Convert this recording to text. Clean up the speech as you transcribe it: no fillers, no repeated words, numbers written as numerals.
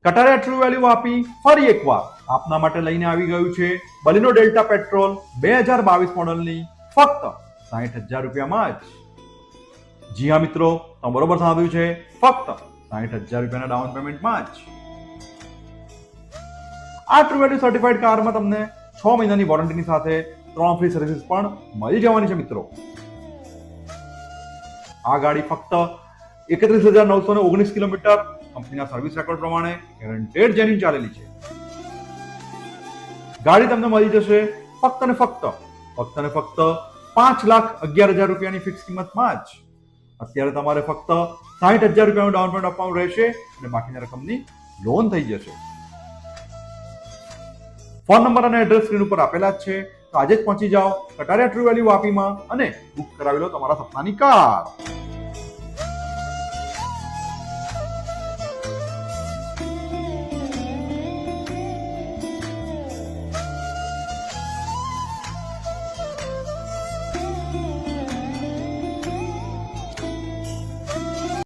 Kataria true value Vapi ફરી એકવાર આપના માટે લઈને આવી ગયું છે બલિનો ડેલ્ટા પેટ્રોલ 2022 મોડલની ફક્ત 60,000 રૂપિયામાં જ। જી હા મિત્રો, તમે બરોબર સાંભળ્યું છે, ફક્ત 60,000 રૂપિયાના ડાઉન પેમેન્ટમાં જ આ ટ્રુ વેલ્યુ સર્ટિફાઈડ કારમાં તમને 6 મહિનાની વોરંટીની સાથે 3 ફ્રી સર્વિસ પણ મળી જવાની છે મિત્રો। આ ગાડી ફક્ત 31,919 કિલોમીટર કંપનીના સર્વિસ રેકોર્ડ પ્રમાણે ગેરંટેડ જેન્યુઇન ચાલેલી છે। ગાડી તમને મળી જશે ફક્ત ને ફક્ત 5,11,000 રૂપિયાની ફિક્સ કિંમતમાં જ। અત્યારે તમારે ફક્ત 60,000 રૂપિયાનું ડાઉન પેમેન્ટ આપવાનું રહેશે અને બાકીની રકમની લોન થઈ જશે। ફોન નંબર અને એડ્રેસ સ્ક્રીન ઉપર આપેલા જ છે, તો આજે જ પહોંચી જાઓ કટારિયા ટ્રુ વેલ્યુ વાપીમાં અને બુક કરાવી લો તમારા સપનાની કાર।